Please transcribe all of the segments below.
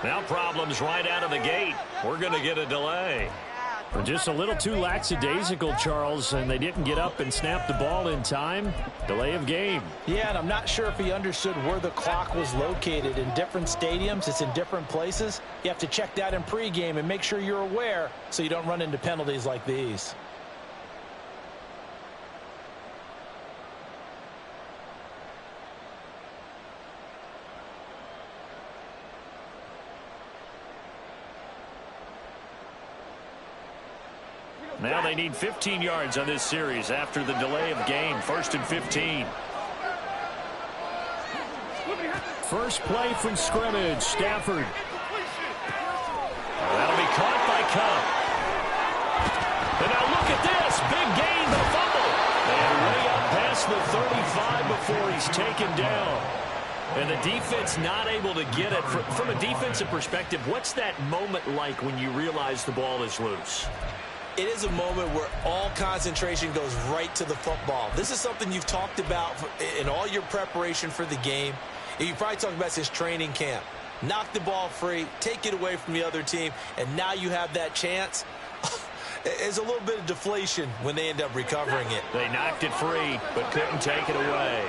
Now problems right out of the gate. We're going to get a delay. Just a little too lackadaisical, Charles, and they didn't get up and snap the ball in time. Delay of game. Yeah, and I'm not sure if he understood where the clock was located. In different stadiums, it's in different places. You have to check that in pregame and make sure you're aware so you don't run into penalties like these. Now they need 15 yards on this series after the delay of game. 1st and 15. First play from scrimmage. Stafford. That'll be caught by Cup. And now look at this. Big gain, the fumble. And way up past the 35 before he's taken down. And the defense not able to get it. From a defensive perspective, what's that moment like when you realize the ball is loose? It is a moment where all concentration goes right to the football. This is something you've talked about in all your preparation for the game. You probably talked about since training camp. Knock the ball free, take it away from the other team, and now you have that chance. There's a little bit of deflation when they end up recovering it. They knocked it free, but couldn't take it away.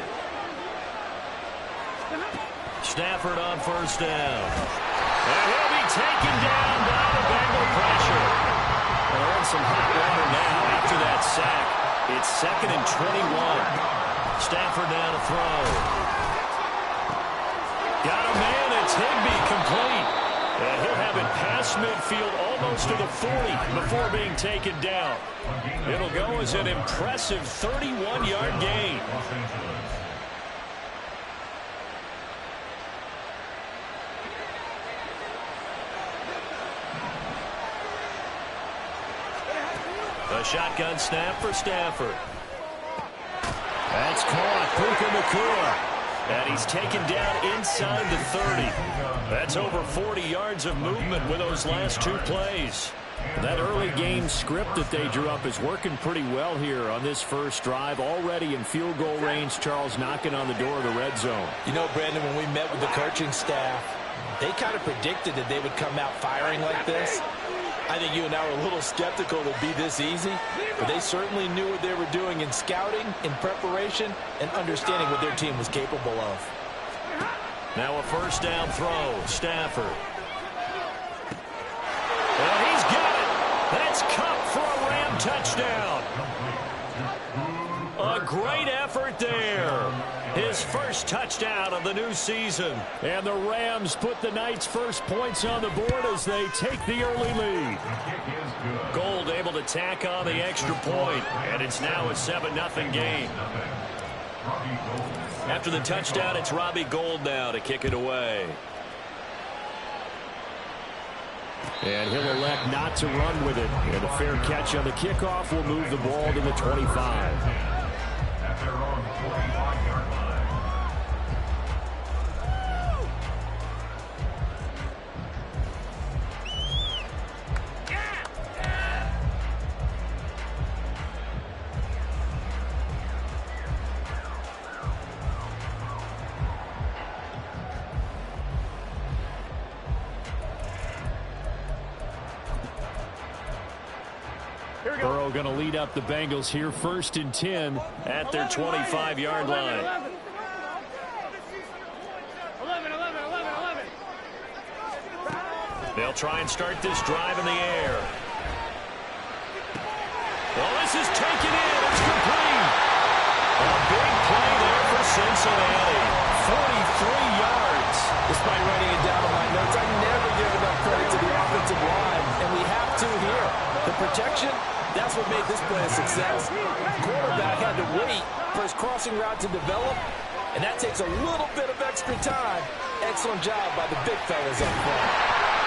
Stafford on 1st down. And he'll be taken down by the Bengal pressure. They're in some hot water now after that sack. It's 2nd and 21. Stafford now to throw. Got a man. It's Higbee complete. And he'll have it past midfield almost to the 40 before being taken down. It'll go as an impressive 31-yard gain. A shotgun snap for Stafford. That's caught. Puka Nacua. And he's taken down inside the 30. That's over 40 yards of movement with those last 2 plays. That early game script that they drew up is working pretty well here on this first drive. Already in field goal range, Charles knocking on the door of the red zone. You know, Brandon, when we met with the coaching staff, they kind of predicted that they would come out firing like this. I think you and I were a little skeptical it would be this easy, but they certainly knew what they were doing in scouting, in preparation, and understanding what their team was capable of. Now a 1st down throw. Stafford. And he's got it. That's Cup for a Ram touchdown. A great effort there. His first touchdown of the new season. And the Rams put the Knights' first points on the board as they take the early lead. Gold able to tack on the extra point, and it's now a 7-0 game. After the touchdown, it's Robbie Gould now to kick it away. And he'll elect not to run with it. And a fair catch on the kickoff will move the ball to the 25. Burrow going to lead up the Bengals here 1st and 10 at their 25-yard line. They'll try and start this drive in the air. Well, this is taken in. It's complete. A big play there for Cincinnati. 43 yards. Despite writing it down in my notes, I never give enough credit to the offensive line, and we have to here. The protection, that's what made this play a success. Quarterback had to wait for his crossing route to develop, and that takes a little bit of extra time. Excellent job by the big fellas up front.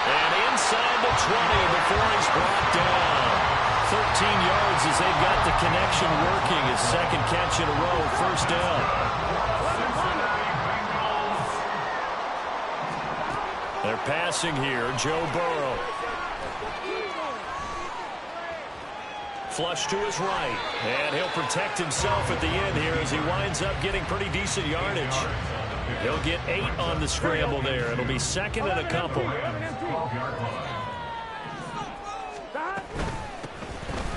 And inside the 20 before he's brought down. 13 yards as they've got the connection working. His 2nd catch in a row, 1st down. They're passing here, Joe Burrow. Flush to his right, and he'll protect himself at the end here as he winds up getting pretty decent yardage. He'll get 8 on the scramble there. It'll be second and a couple.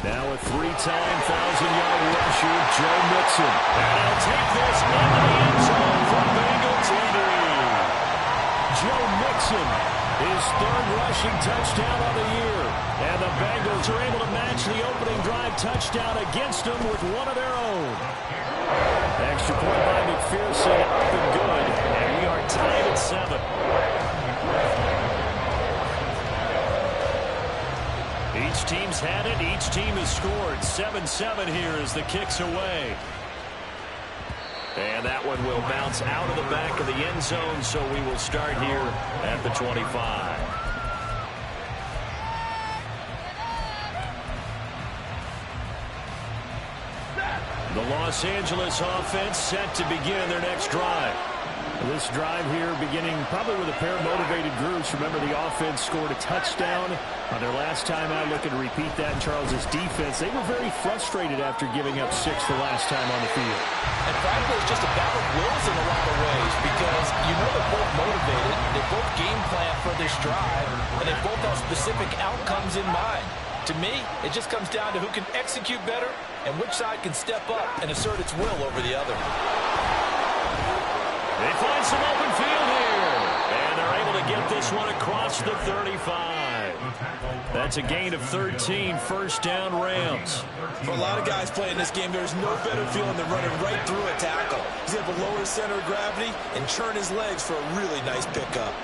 Now a 3-time 1,000-yard rusher, Joe Mixon. And he'll take this into the end zone for Bengal TD. Joe Mixon, his 3rd rushing touchdown of the year. And the Bengals are able to match the opening drive touchdown against them with one of their own. Extra point by McPherson, up and good. And we are tied at 7. Each team's had it. Each team has scored. 7-7 here as the kick's away. And that one will bounce out of the back of the end zone, so we will start here at the 25. The Los Angeles offense set to begin their next drive. This drive here beginning probably with a pair of motivated groups. Remember, the offense scored a touchdown on their last time out. Looking to repeat that in Charles' defense. They were very frustrated after giving up 6 the last time on the field. And frankly, it's just a battle of wills in a lot of ways because you know they're both motivated. They both game plan for this drive, and they both have specific outcomes in mind. To me, it just comes down to who can execute better and which side can step up and assert its will over the other. They find some open field here, and they're able to get this one across the 35. That's a gain of 13, first down Rams. For a lot of guys playing this game, there's no better feeling than running right through a tackle. He's able to lower his center of gravity and churn his legs for a really nice pickup.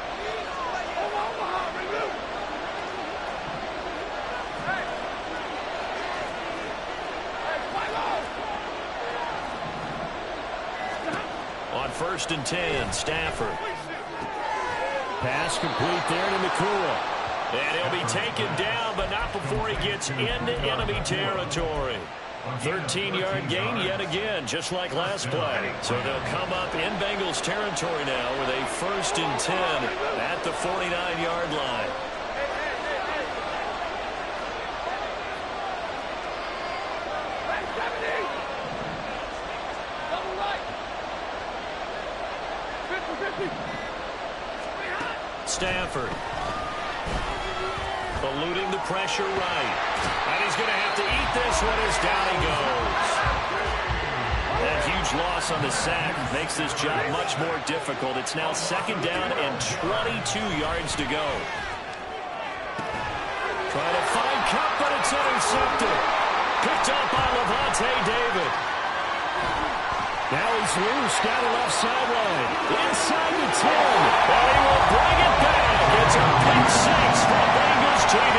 On 1st and 10, Stafford. Pass complete there to McCool. And he'll be taken down, but not before he gets into enemy territory. 13-yard gain yet again, just like last play. So they'll come up in Bengals territory now with a 1st and 10 at the 49-yard line. Stafford eluding the pressure right. And he's going to have to eat this one as down he goes. That huge loss on the sack makes this job much more difficult. It's now 2nd down and 22 yards to go. Trying to find Cup, but it's intercepted. Picked up by Levante David. Now he's loose down the left sideline. Inside the 10. And he will bring it back. It's a pick 6 for Bengals TD.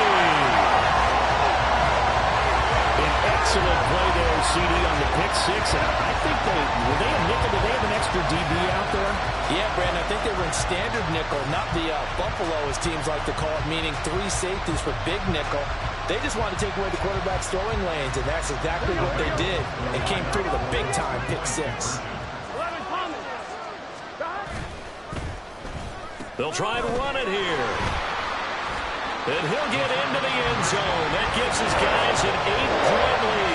An excellent play there, CD, on the pick 6. And I think were they a nickel? Did they have an extra DB out there? Yeah, Brandon, I think they were in standard nickel, not the Buffalo, as teams like to call it, meaning 3 safeties for big nickel. They just wanted to take away the quarterback's throwing lanes, and that's exactly what they did, and came through with a big-time pick 6. They'll try and run it here. And he'll get into the end zone. That gives his guys an 8-point lead.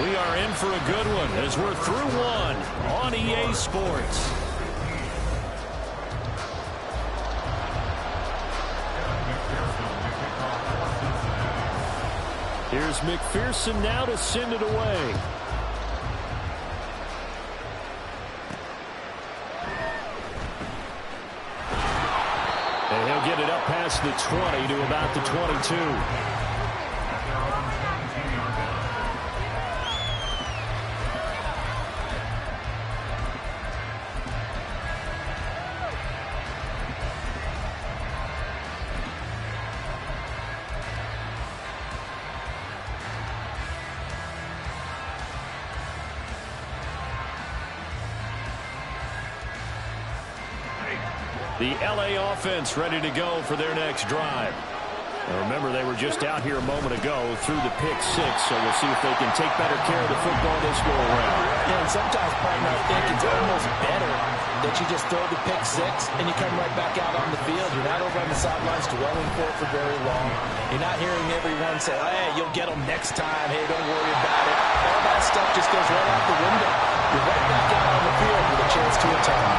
We are in for a good one as we're through one on EA Sports. Here's McPherson now to send it away. And he'll get it up past the 20 to about the 22. The LA offense ready to go for their next drive. Now remember, they were just out here a moment ago through the pick 6, so we'll see if they can take better care of the football this go around. Yeah, and sometimes, partner, I think it's almost better that you just throw the pick six and you come right back out on the field. You're not over on the sidelines dwelling for very long. You're not hearing everyone say, hey, you'll get them next time. Hey, don't worry about it. All that stuff just goes right out the window. You're right back out on the field with a chance to atone.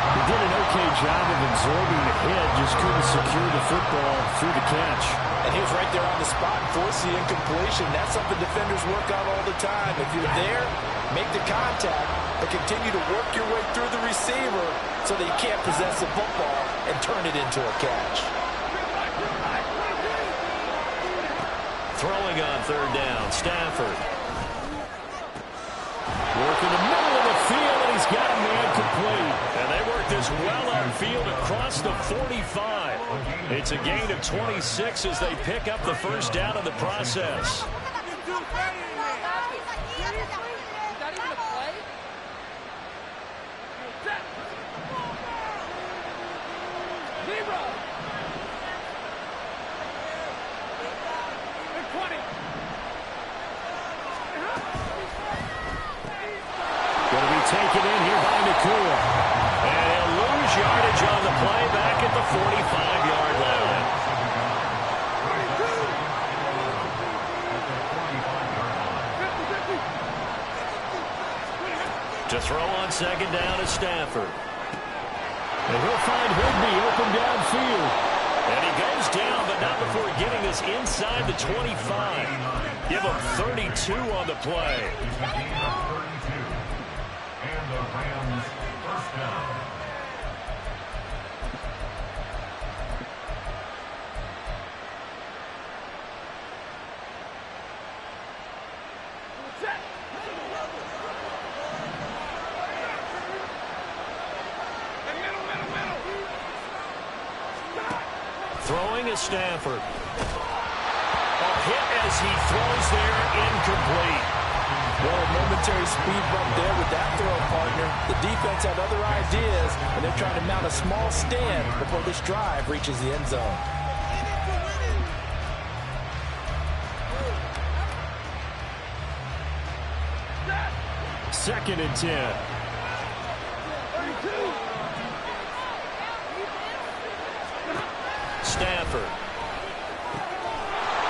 He did an okay job of absorbing the hit, just couldn't secure the football through the catch. And he was right there on the spot, force the incompletion. That's something defenders work on all the time. If you're there, make the contact, but continue to work your way through the receiver so that you can't possess the football and turn it into a catch. Throwing on third down, Stafford. Working the middle of the field, and he's got a man complete. And they work this well upfield across the 45. It's a gain of 26 as they pick up the first down in the process. Taken in here by Nakua. And he'll lose yardage on the play back at the 45-yard line. To throw on second down is Stafford. And he'll find Higbee open downfield. And he goes down, but not before getting this inside the 25. Give him 32 on the play. The Rams first down. Throwing is Stafford. A hit as he throws there, incomplete. Well, a momentary speed bump there with that throw, partner. The defense had other ideas, and they're trying to mount a small stand before this drive reaches the end zone. Second and 10. Stafford.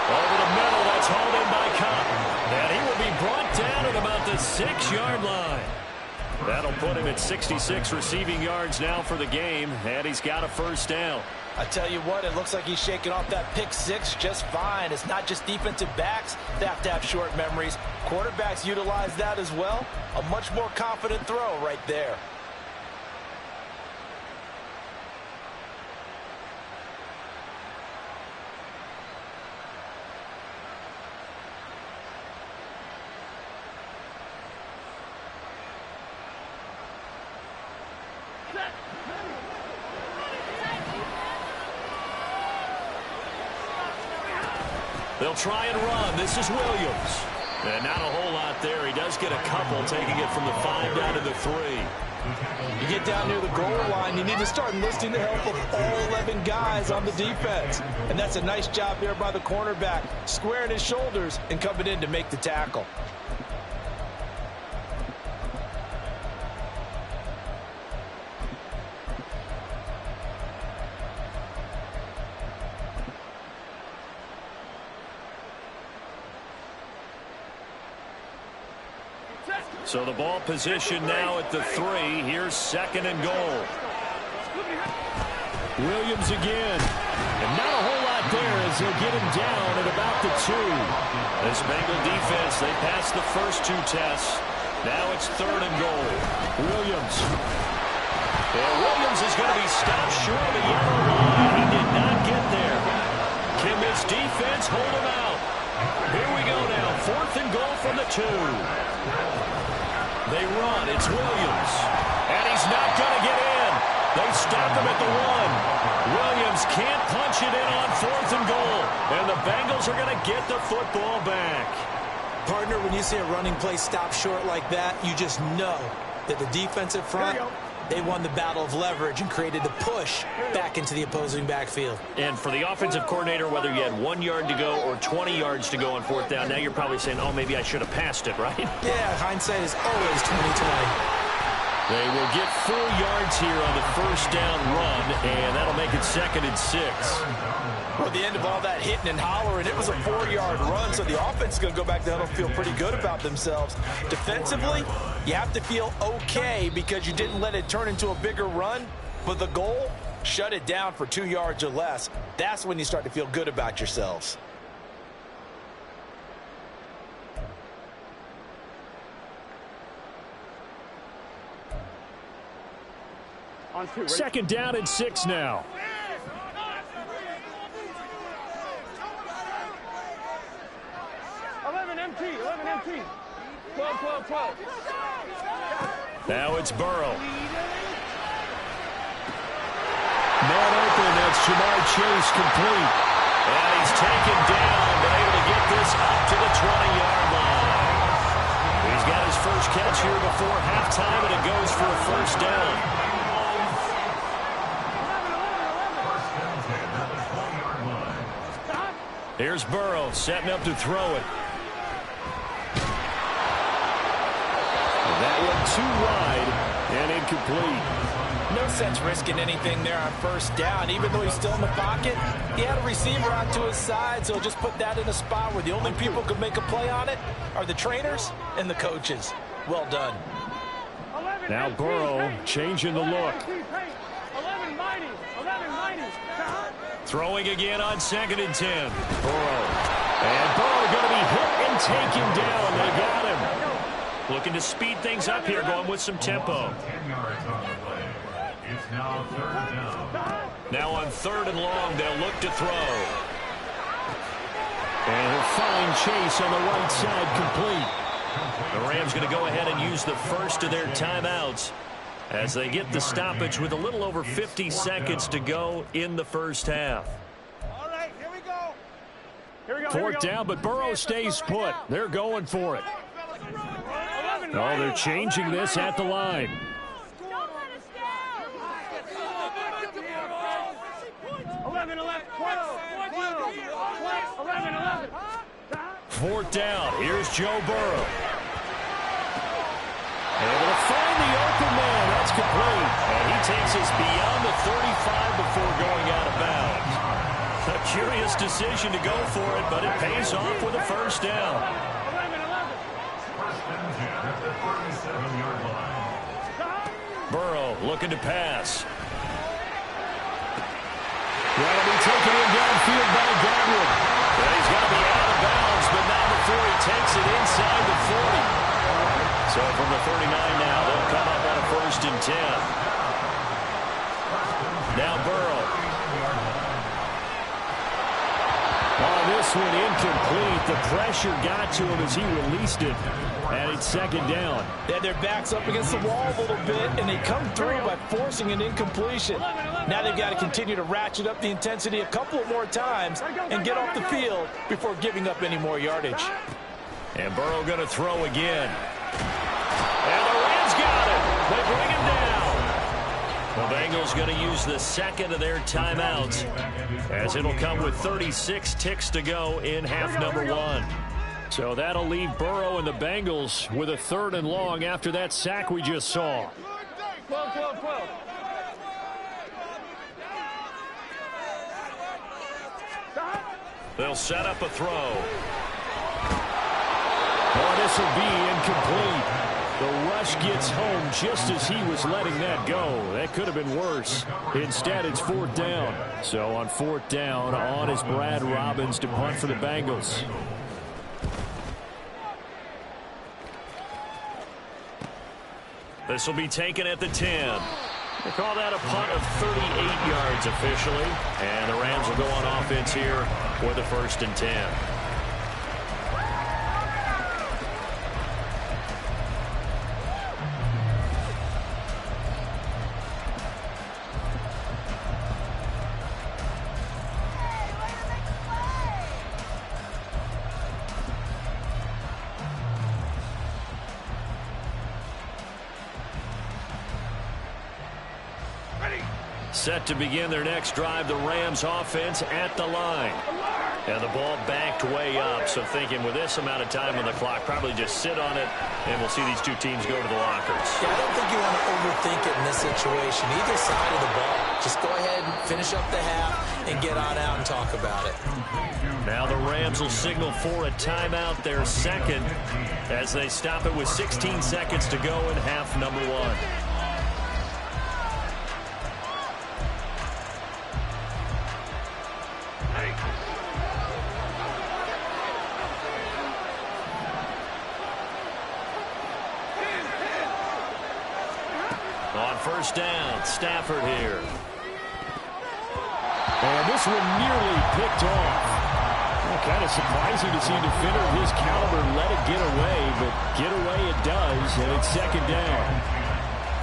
Over the middle, that's hauled in by Cotton. And he will be brought down at about the 6-yard line. That'll put him at 66 receiving yards now for the game, and he's got a first down. I tell you what, it looks like he's shaking off that pick six just fine. It's not just defensive backs that have to have short memories. Quarterbacks utilize that as well. A much more confident throw right there. They'll try and run. This is Williams. And not a whole lot there. He does get a couple, taking it from the 5 down to the 3. You get down near the goal line, you need to start enlisting the help of all 11 guys on the defense. And that's a nice job there by the cornerback, squaring his shoulders and coming in to make the tackle. So the ball position now at the 3. Here's second and goal. Williams again. And not a whole lot there as they'll get him down at about the 2. This Bengal defense, they passed the first 2 tests. Now it's third and goal. Williams. And Williams is going to be stopped short of the yellow line. He did not get there. Can this defense hold him out? Here we go now. Fourth and goal from the 2. They run. It's Williams. And he's not going to get in. They stop him at the 1. Williams can't punch it in on fourth and goal. And the Bengals are going to get the football back. Partner, when you see a running play stop short like that, you just know that the defensive front, they won the battle of leverage and created the push back into the opposing backfield. And for the offensive coordinator, whether you had 1 yard to go or 20 yards to go on fourth down, now you're probably saying, oh, maybe I should have passed it, right? Yeah, hindsight is always 20/20. They will get 4 yards here on the first down run, and that'll make it 2nd and 6. Well, the end of all that hitting and hollering, it was a 4-yard run, so the offense is going to go back to huddle and feel pretty good about themselves. Defensively, you have to feel okay because you didn't let it turn into a bigger run, but the goal, shut it down for 2 yards or less. That's when you start to feel good about yourselves. Second down and 6 now. Now it's Burrow. Man open, that's Jamar Chase complete. And he's taken down, but able to get this up to the 20-yard line. He's got his first catch here before halftime, and it goes for a first down. Here's Burrow setting up to throw it. That one too wide and incomplete. No sense risking anything there on first down. Even though he's still in the pocket, he had a receiver out to his side, so he'll just put that in a spot where the only people who can make a play on it are the trainers and the coaches. Well done. Now Burrow changing the look. Throwing again on 2nd and 10. Burrow. And Burrow going to be hit and taken down. They got him. Looking to speed things up here, going with some tempo. 10 yards on the play. It's now 3rd down. Now on 3rd and long, they'll look to throw. And he'll find Chase on the right side complete. The Rams going to go ahead and use the first of their timeouts as they get the stoppage with a little over 50 seconds to go in the first half. All right, here we go. 4th down, but Burrow stays put. They're going for it. Oh, they're changing this at the line. Fourth down. Here's Joe Burrow. Able to find the open man. That's complete. And he takes us beyond the 35 before going out of bounds. A curious decision to go for it, but it pays off with a first down. First and 10 at the 37-yard line. Burrow looking to pass. That'll be taken in downfield by Godwin. And he's got to be out of bounds, but not before he takes it inside the 40. So from the 39 now, they'll come up on a 1st and 10. Now Burrow. Oh, this one incomplete. The pressure got to him as he released it. And it's 2nd down. They had their backs up against the wall a little bit, and they come through by forcing an incompletion. Now they've got to continue to ratchet up the intensity a couple more times and get off the field before giving up any more yardage. And Burrow going to throw again. And the Rams got it. They bring him down. The Bengals going to use the 2nd of their timeouts as it'll come with 36 ticks to go in half number 1. So that'll leave Burrow and the Bengals with a 3rd and long after that sack we just saw. 12. They'll set up a throw. Oh, this will be incomplete. The rush gets home just as he was letting that go. That could have been worse. Instead, it's 4th down. So on 4th down, on is Brad Robbins to punt for the Bengals. This will be taken at the 10. They call that a punt of 38 yards officially. And the Rams will go on offense here for the 1st and 10. Set to begin their next drive, the Rams offense at the line. And the ball backed way up. So thinking with this amount of time on the clock, probably just sit on it, and we'll see these two teams go to the lockers. Yeah, I don't think you want to overthink it in this situation. Either side of the ball. Just go ahead and finish up the half and get on out and talk about it. Now the Rams will signal for a timeout, their second, as they stop it with 16 seconds to go in half number one. On first down, Stafford here. And this one nearly picked off. Well, kind of surprising to see a defender of his caliber let it get away, but get away it does, and it's second down.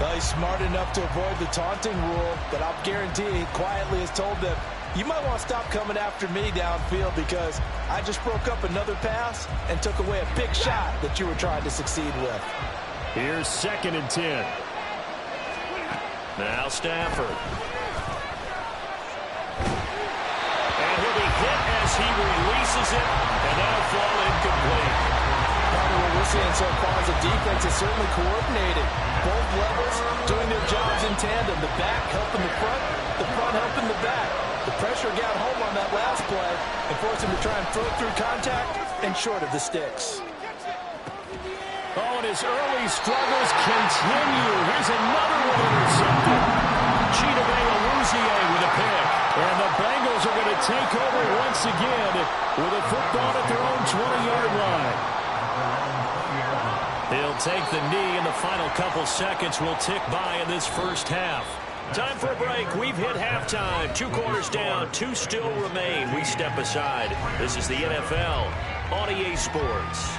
Well, he's smart enough to avoid the taunting rule, but I'll guarantee he quietly has told them, you might want to stop coming after me downfield because I just broke up another pass and took away a big shot that you were trying to succeed with. Here's 2nd and 10. Now Stafford. And he'll be hit as he releases it, and that'll fall incomplete. Probably what we're seeing so far is the defense is certainly coordinated. Both levels doing their jobs in tandem. The back helping the front helping the back. The pressure got home on that last play and forced him to try and throw through contact and short of the sticks. Oh, and his early struggles continue. Here's another one intercepted. Chidobe with a pick. And the Bengals are going to take over once again with a football at their own 20-yard line. He'll take the knee, and the final couple seconds will tick by in this first half. Time for a break. We've hit halftime. 2 quarters down, 2 still remain. We step aside. This is the NFL on EA Sports.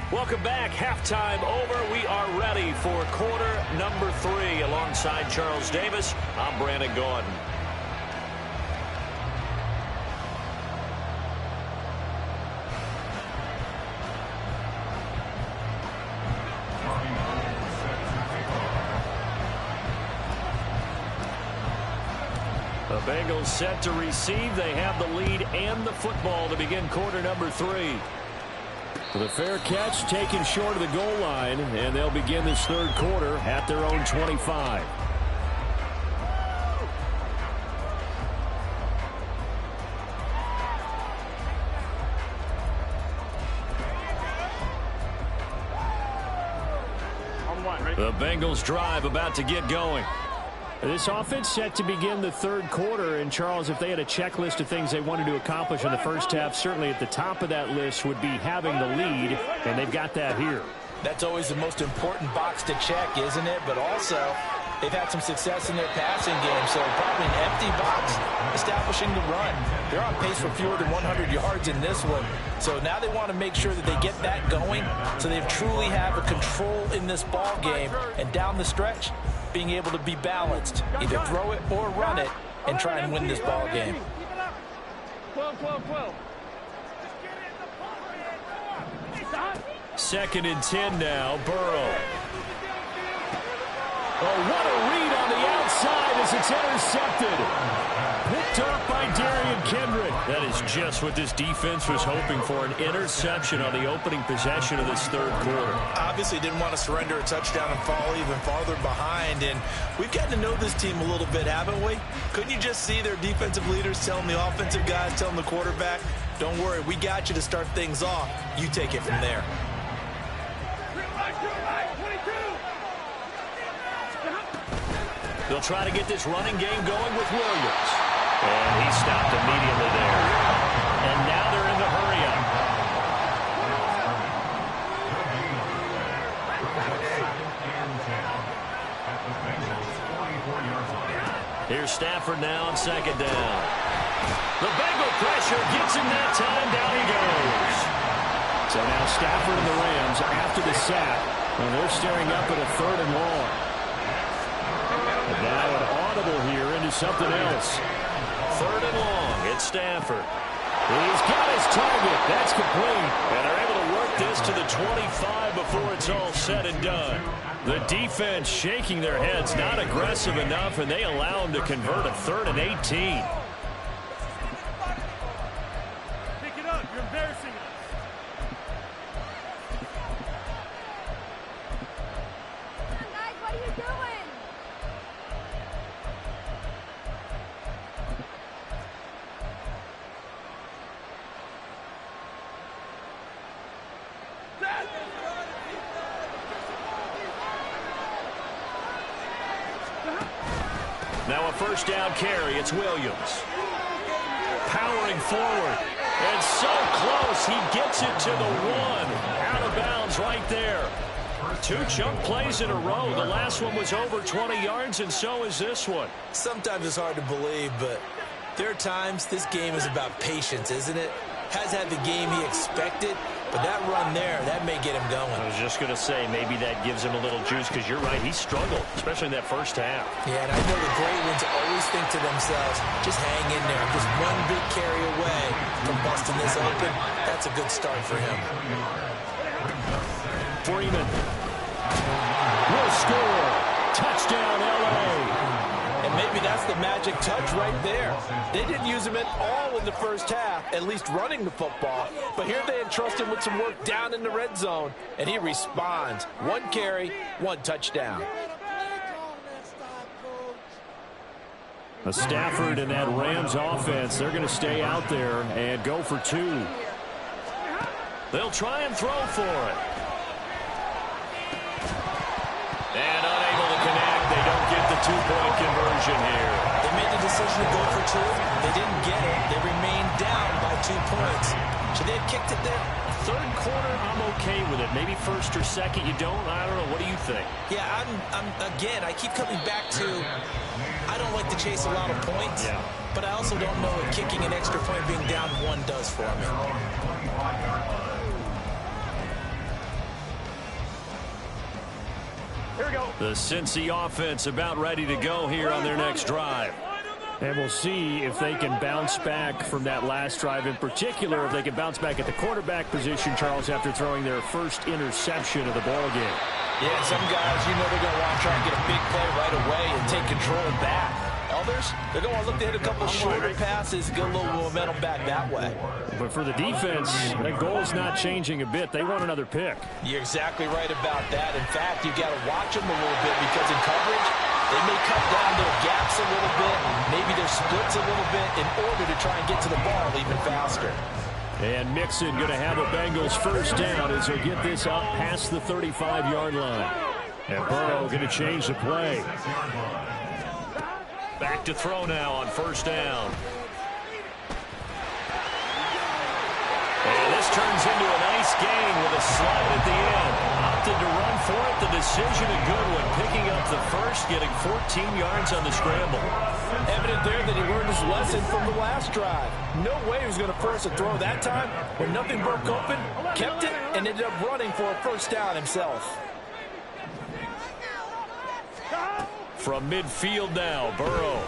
Welcome back. Halftime over. We are ready for quarter number 3. Alongside Charles Davis, I'm Brandon Gordon. The Bengals set to receive. They have the lead and the football to begin quarter number 3. The fair catch taken short of the goal line, and they'll begin this third quarter at their own 25. The Bengals drive about to get going. This offense set to begin the third quarter, and Charles, if they had a checklist of things they wanted to accomplish in the first half, certainly at the top of that list would be having the lead, and they've got that here. That's always the most important box to check, isn't it? But also, they've had some success in their passing game, so probably an empty box establishing the run. They're on pace for fewer than 100 yards in this one, so now they want to make sure that they get that going so they truly have a control in this ball game, and down the stretch, being able to be balanced, either throw it or run it, and try and win this ball game. 2nd and 10 now, Burrow. Oh, what a read on the outside as it's intercepted. Picked up by Darian Kendrick. That is just what this defense was hoping for, an interception on the opening possession of this third quarter. Obviously didn't want to surrender a touchdown and fall even farther behind, and we've gotten to know this team a little bit, haven't we? Couldn't you just see their defensive leaders telling the offensive guys, telling the quarterback, don't worry, we got you to start things off. You take it from there. They'll try to get this running game going with Williams. And he stopped immediately there. And now they're in the hurry-up. Here's Stafford now on 2nd down. The Bengal pressure gets him that time. Down he goes. So now Stafford and the Rams after the sack. And they're staring up at a 3rd and long. And now an audible here into something else. 3rd and long. It's Stafford. He's got his target. That's complete. And they're able to work this to the 25 before it's all said and done. The defense shaking their heads, not aggressive enough, and they allow him to convert a 3rd and 18. Pick it up. You're embarrassing us. Guys, what are you doing? Now a first down carry. It's Williams. Powering forward. And so close. He gets it to the 1. Out of bounds right there. 2 chunk plays in a row. The last one was over 20 yards, and so is this one. Sometimes it's hard to believe, but there are times this game is about patience, isn't it? Has had the game he expected, but that run there, that may get him going. I was just going to say, maybe that gives him a little juice, because you're right, he struggled, especially in that first half. Yeah, and I know the great ones always think to themselves, just hang in there. Just one big carry away from busting this open. That's a good start for him. Freeman will score. Touchdown, L.A. And maybe that's the magic touch right there. They didn't use him at all in the first half, at least running the football. But here they entrust him with some work down in the red zone, and he responds. 1 carry, 1 touchdown. Stafford and that Rams offense, they're going to stay out there and go for 2. They'll try and throw for it. And unable to connect. They don't get the 2-point conversion here. They made the decision to go for 2. They didn't get it. They remained down by 2 points. Should they have kicked it there? 3rd quarter, I'm okay with it. Maybe 1st or 2nd, you don't? I don't know. What do you think? Yeah, again, I keep coming back to I don't like to chase a lot of points, but I also don't know what kicking an extra point being down 1 does for me. Here we go. The Cincy offense about ready to go here on their next drive. And we'll see if they can bounce back from that last drive. In particular, if they can bounce back at the quarterback position, Charles, after throwing their first interception of the ball game. Yeah, some guys, you know they're going to want to try and get a big play right away and take control back. Others, they're going to look to hit a couple shorter passes, get a little momentum back that way. But for the defense, that goal's not changing a bit. They want another pick. You're exactly right about that. In fact, you've got to watch them a little bit because in coverage, they may cut down their gaps a little bit, maybe their splits a little bit in order to try and get to the ball even faster. And Mixon going to have a Bengals first down as they get this up past the 35-yard line. And Burrow going to change the play. Back to throw now on first down. And this turns into a nice gain with a slide at the end. Opted to run for it. The decision a good one. Picking up the first, getting 14 yards on the scramble. Evident there that he learned his lesson from the last drive. No way he was going to force a throw that time. When nothing broke open, kept it, and ended up running for a first down himself. From midfield now, Burrow.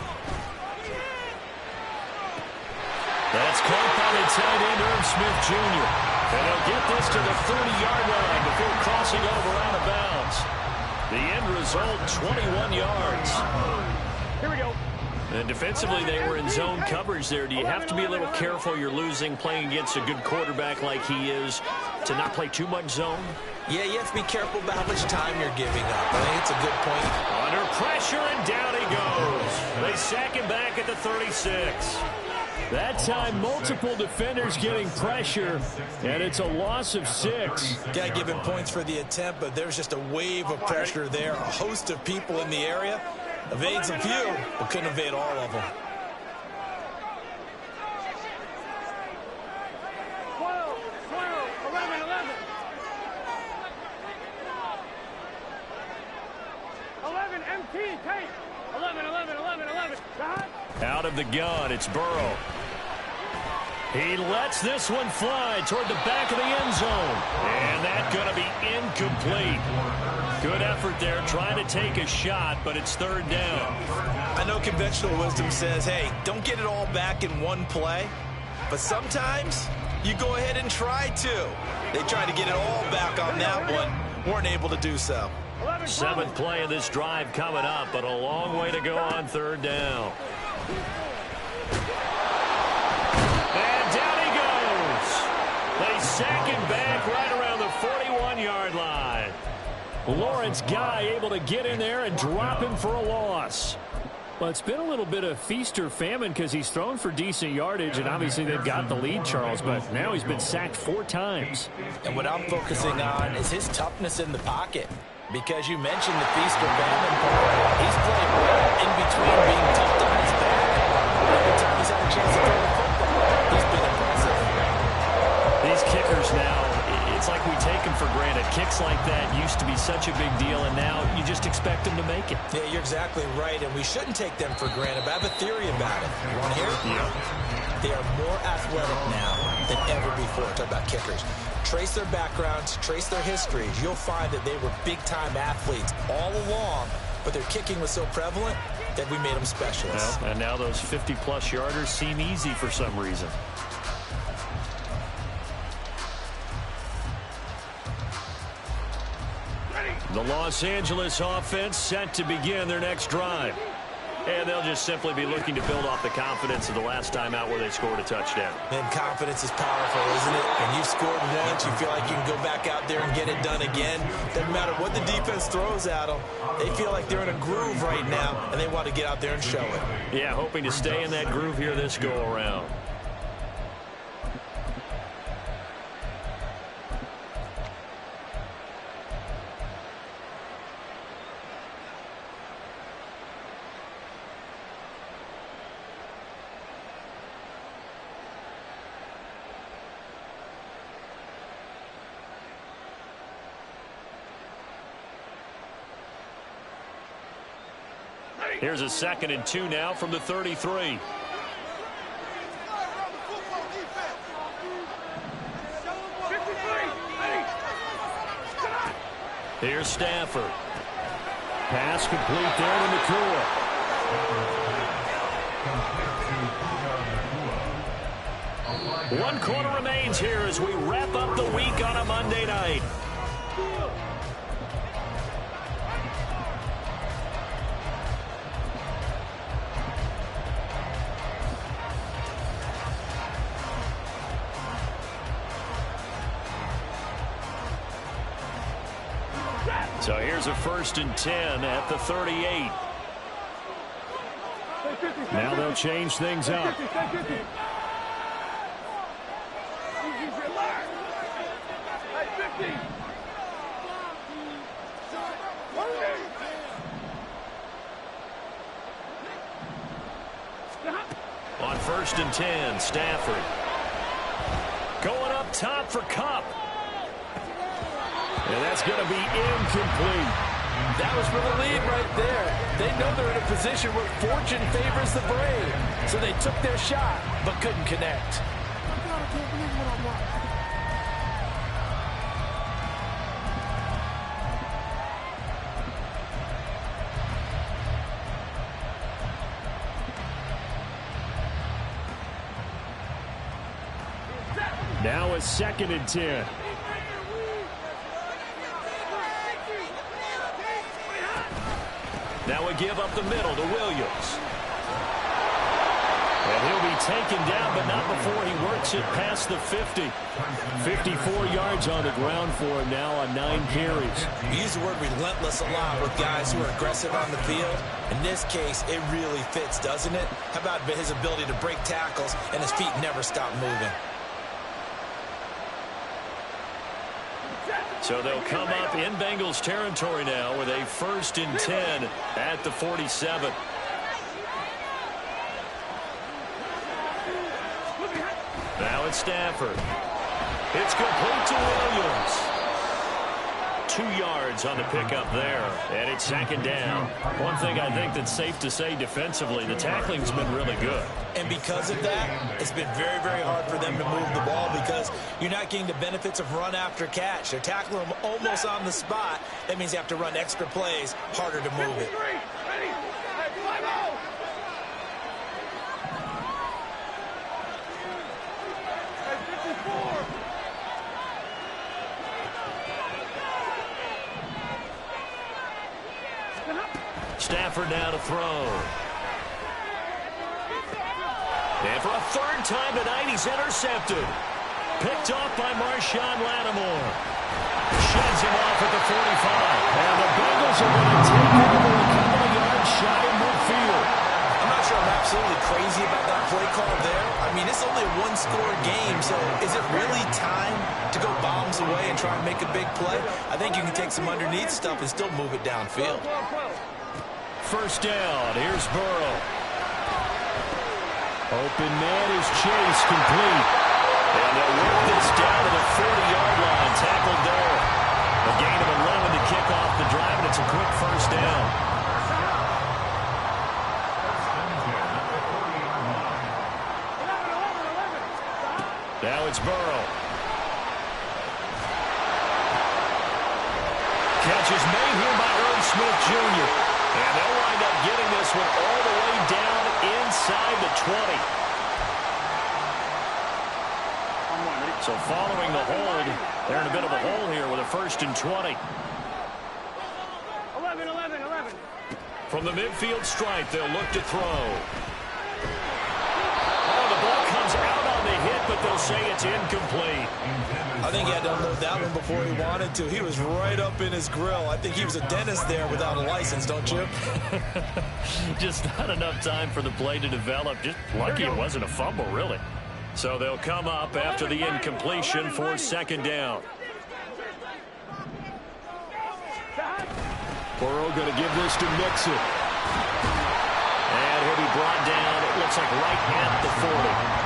That's caught by the tight end, Irv Smith Jr. And they'll get this to the 30-yard line before crossing over out of bounds. The end result, 21 yards. Here we go. And defensively, they were in zone coverage there. Do you have to be a little careful? You're losing, playing against a good quarterback like he is, to not play too much zone? Yeah, you have to be careful about how much time you're giving up. I think it's a good point. Under pressure, and down he goes. They sack him back at the 36. That time, multiple defenders getting pressure, and it's a loss of 6. Got to give him points for the attempt, but there's just a wave of pressure there. A host of people in the area. Evades a few, but couldn't evade all of them. 12, 11, 11, MT, take. 11. God. Out of the gun, it's Burrow. He lets this one fly toward the back of the end zone. And that's going to be incomplete. Good effort there, trying to take a shot, but it's third down. I know conventional wisdom says, hey, don't get it all back in one play. But sometimes you go ahead and try to. They tried to get it all back on that one. Weren't able to do so. Seventh play of this drive coming up, but a long way to go on third down. And down he goes. They sack him back right around the 41-yard line. Lawrence Guy able to get in there and drop him for a loss. Well, it's been a little bit of feast or famine because he's thrown for decent yardage, and obviously they've got the lead, Charles, but now he's been sacked 4 times. And what I'm focusing on is his toughness in the pocket. Because you mentioned the feast or famine part. He's playing well in between being tucked on his back. Every time he's had a chance to throw the football, he's been impressive. These kickers now, it's like we take them for granted. Kicks like that used to be such a big deal, and now you just expect them to make it. Yeah, you're exactly right, and we shouldn't take them for granted. But I have a theory about it. You want to hear it? Yeah. They are more athletic now than ever before. Talk about kickers. Trace their backgrounds, trace their histories. You'll find that they were big-time athletes all along, but their kicking was so prevalent that we made them specialists. Well, and now those 50-plus yarders seem easy for some reason. The Los Angeles offense set to begin their next drive. And they'll just simply be looking to build off the confidence of the last time out where they scored a touchdown. And confidence is powerful, isn't it? When you've scored once, you feel like you can go back out there and get it done again. Doesn't matter what the defense throws at them. They feel like they're in a groove right now, and they want to get out there and show it. Yeah, hoping to stay in that groove here this go-around. Here's a 2nd and 2 now from the 33. Here's Stafford. Pass complete there to Nakua. 1 quarter remains here as we wrap up the week on a Monday night. So here's a 1st and 10 at the 38. Now they'll change things up. On 1st and 10, Stafford. Going up top for Kupp. And that's going to be incomplete. That was for the lead right there. They know they're in a position where fortune favors the brave. So they took their shot, but couldn't connect. Now a 2nd and 10. Now we give up the middle to Williams. And he'll be taken down, but not before he works it past the 50. 54 yards on the ground for him now on 9 carries. We use the word relentless a lot with guys who are aggressive on the field. In this case, it really fits, doesn't it? How about his ability to break tackles and his feet never stop moving? So they'll come up in Bengals territory now with a 1st and 10 at the 47. Now it's Stafford. It's complete to Williams. 2 yards on the pickup there, and it's 2nd down. One thing I think that's safe to say defensively, the tackling's been really good. And because of that, it's been very, very hard for them to move the ball because you're not getting the benefits of run after catch. They're tackling them almost on the spot. That means you have to run extra plays, harder to move it. effort now to throw. And for a third time tonight, he's intercepted. Picked off by Marshawn Lattimore. Sheds him off at the 45. And the Bengals are going to take over a couple of yards shy of midfield. I'm not sure I'm absolutely crazy about that play call there. I mean, it's only a one-score game, so is it really time to go bombs away and try and make a big play? I think you can take some underneath stuff and still move it downfield. First down. Here's Burrow. Open man is Chase, complete. And they'll work this down to the 40-yard line. Tackled there. A gain of 11 to kick off the drive, and it's a quick first down. Now it's Burrow. Catch is made here by Irv Smith Jr. And they'll wind up getting this one all the way down inside the 20. So following the hold, they're in a bit of a hole here with a 1st and 20. 11. From the midfield stripe, they'll look to throw. Oh, the ball comes out on the hit, but they'll say it's incomplete. I think he had to unload that one before he wanted to. He was right up in his grill. I think he was a dentist there without a license, don't you? Just not enough time for the play to develop. Just lucky it wasn't a fumble, really. So they'll come up after the incompletion for 2nd down. Burrow going to give this to Mixon. And he'll be brought down, it looks like right at the 40.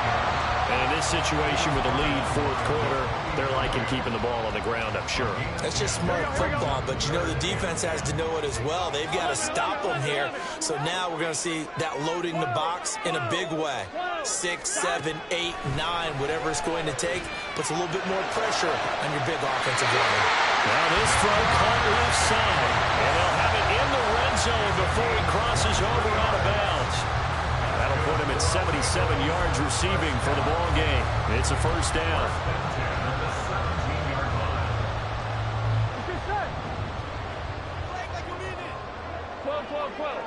And in this situation with a lead, 4th quarter, they're liking keeping the ball on the ground, I'm sure. That's just smart football, but you know the defense has to know it as well. They've got to stop them here. So now we're going to see that loading the box in a big way. 6, 7, 8, 9, whatever it's going to take, puts a little bit more pressure on your big offensive line. Now this throw caught left side, and they'll have it in the red zone before he crosses over out of bounds. That'll put him at 77 yards receiving for the ball game. It's a 1st down. 12.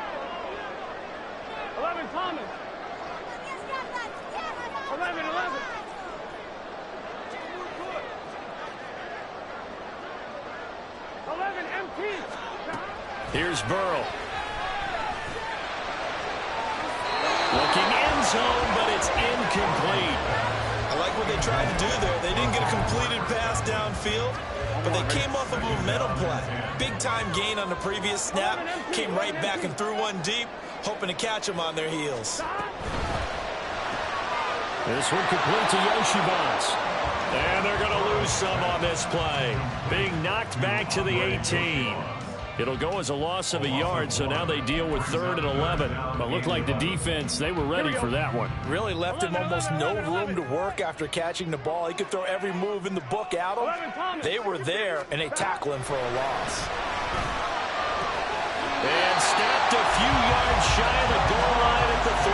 11 Thomas. 11. 11 MT. Here's Burrow. Looking end zone, but it's incomplete. I like what they tried to do there. They didn't get a completed pass downfield, but they came off of a momentum play. Big-time gain on the previous snap. Came right back and threw one deep, hoping to catch them on their heels. This one complete to Yoshibans. And they're going to lose some on this play. Being knocked back to the 18. It'll go as a loss of a yard, so now they deal with 3rd and 11. But looked like the defense, they were ready for that one. Really left him almost no room to work after catching the ball. He could throw every move in the book at him. They were there, and they tackle him for a loss. And snapped a few yards shy of the goal line at the 3.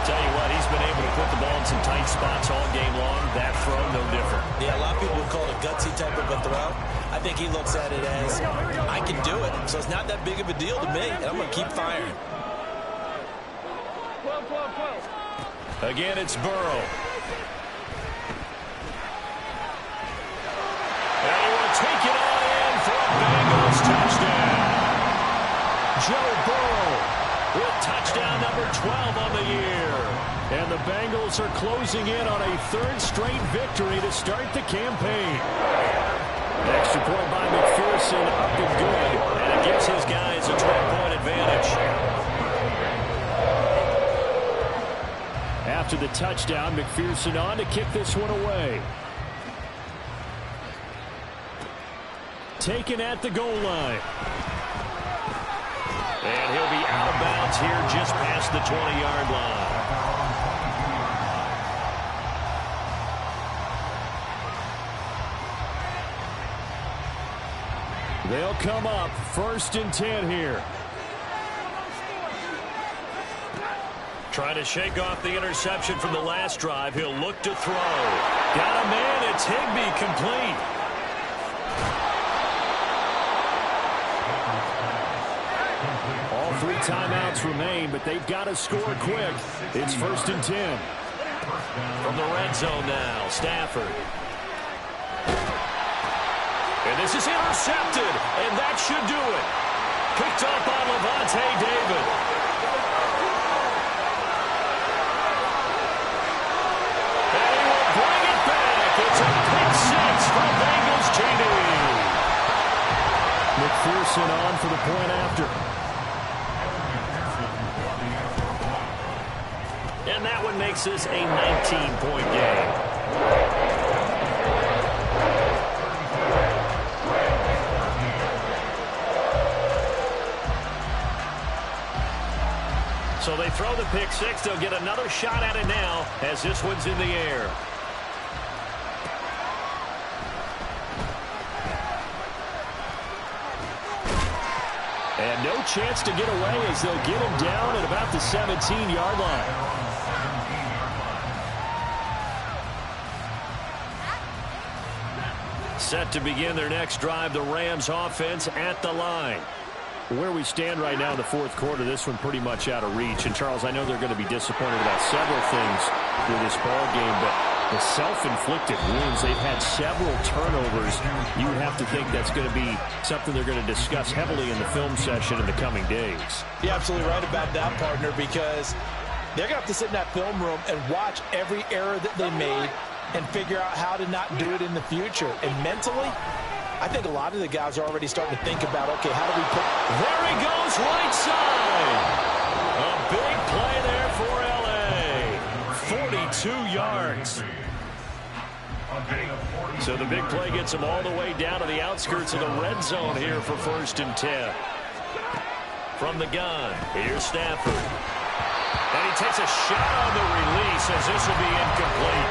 Tell you what, he's been able to put the ball in some tight spots all game long. That throw, no different. Yeah, a lot of people would call it a gutsy type of a throw. I think he looks at it as, I can do it, so it's not that big of a deal to me, and I'm going to keep firing. 12. Again, it's Burrow. And he will take it on in for a Bengals touchdown. Joe Burrow with touchdown number 12 on the year. And the Bengals are closing in on a 3rd straight victory to start the campaign. Extra point by McPherson, up and good. And it gives his guys a 12-point advantage. After the touchdown, McPherson on to kick this one away. Taken at the goal line. And he'll be out of bounds here just past the 20-yard line. They'll come up 1st and 10 here. Trying to shake off the interception from the last drive. He'll look to throw. Got a man. It's Higbee, complete. timeouts remain, but they've got to score quick. It's 1st and 10. From the red zone now, Stafford. And this is intercepted, and that should do it. Picked up by Levante David. And he will bring it back. It's a pick six for Bengals TD. McPherson on for the point after. And that one makes this a 19-point game. So they throw the pick six. They'll get another shot at it now as this one's in the air. And no chance to get away as they'll get him down at about the 17-yard line. Set to begin their next drive, the Rams offense at the line. Where we stand right now in the fourth quarter, this one pretty much out of reach. And, Charles, I know they're going to be disappointed about several things with this ball game, but the self-inflicted wounds, they've had several turnovers. You would have to think that's going to be something they're going to discuss heavily in the film session in the coming days. You're absolutely right about that, partner, because they're going to have to sit in that film room and watch every error that they made and figure out how to not do it in the future. And mentally, I think a lot of the guys are already starting to think about, okay, how do we put... There he goes, right side. A big play there for L.A. 42 yards. So the big play gets him all the way down to the outskirts of the red zone here for 1st and 10. From the gun, here's Stafford. And he takes a shot on the release as this will be incomplete.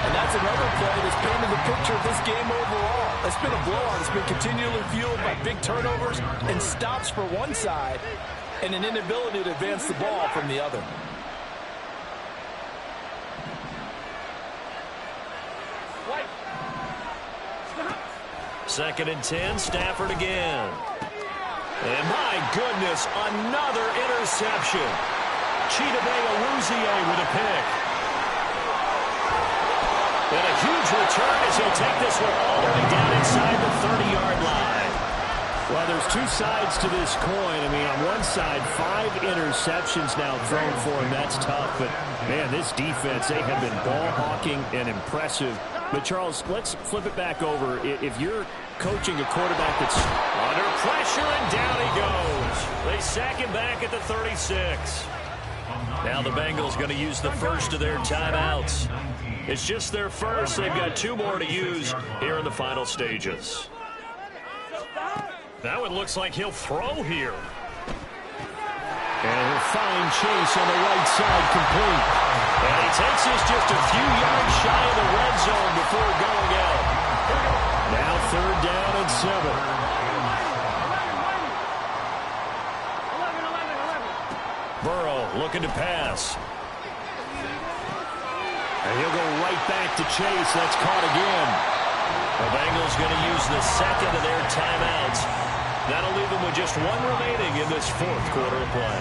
And that's another play that's painted the picture of this game overall. It's been a blowout. It's been continually fueled by big turnovers and stops for one side and an inability to advance the ball from the other. Second and 10, Stafford again. And my goodness, another interception. Chidobe Awuzie with a pick. And a huge return as he'll take this one all the way down inside the 30-yard line. Well, there's two sides to this coin. I mean, on one side, 5 interceptions now thrown for him. That's tough. But, man, this defense, they have been ball hawking and impressive. But, Charles, let's flip it back over. If you're coaching a quarterback that's under pressure, and down he goes. They sack him back at the 36. Now the Bengals going to use the first of their timeouts. It's just their first. They've got 2 more to use here in the final stages. Now it looks like he'll throw here. And he'll find Chase on the right side complete. And he takes this just a few yards shy of the red zone before going out. Now 3rd down and 7. Burrow looking to pass. And he'll go right back to Chase. That's caught again. The Bengals going to use the second of their timeouts. That'll leave them with just 1 remaining in this 4th quarter of play.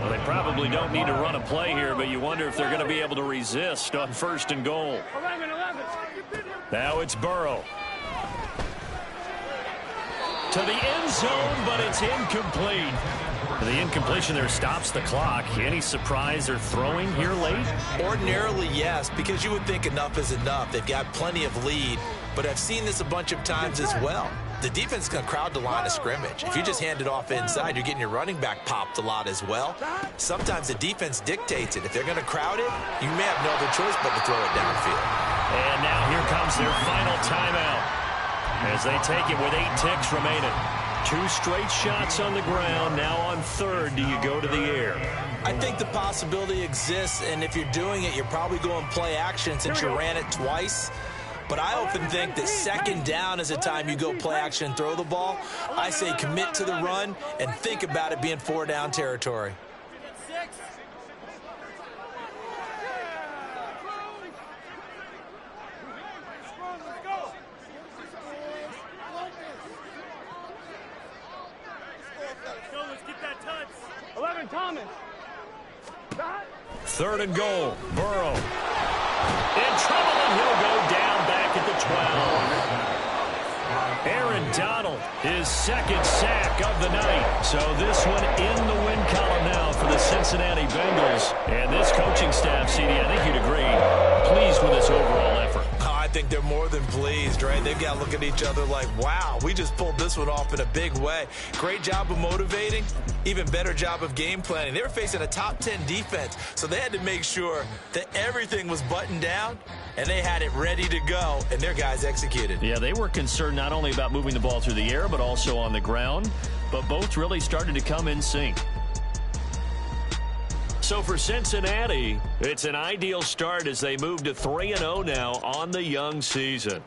Well, they probably don't need to run a play here, but you wonder if they're going to be able to resist on 1st and goal. Now it's Burrow. To the end zone, but it's incomplete. The incompletion there stops the clock. Any surprise they're throwing here late? Ordinarily, yes, because you would think enough is enough. They've got plenty of lead, but I've seen this a bunch of times as well. The defense can crowd the line of scrimmage. If you just hand it off inside, you're getting your running back popped a lot as well. Sometimes the defense dictates it. If they're going to crowd it, you may have no other choice but to throw it downfield. And now here comes their final timeout as they take it with 8 ticks remaining. 2 straight shots on the ground. Now on 3rd, do you go to the air? I think the possibility exists, and if you're doing it, you're probably going play action since you ran it twice. But I often think that 2nd down is a time you go play action and throw the ball. I say commit to the run and think about it being 4-down territory. Aaron Thomas. Stop. 3rd and goal. Burrow. In trouble, and he'll go down back at the 12. Aaron Donald, his 2nd sack of the night. So this one in the win column now for the Cincinnati Bengals. And this coaching staff, CD, I think you'd agree, pleased with this overall effort. I think they're more than pleased, right? They've got to look at each other like, wow, we just pulled this one off in a big way. Great job of motivating, even better job of game planning. They were facing a top 10 defense, so they had to make sure that everything was buttoned down, and they had it ready to go, and their guys executed. Yeah, they were concerned not only about moving the ball through the air, but also on the ground, but both really started to come in sync. So for Cincinnati, it's an ideal start as they move to 3-0 now on the young season.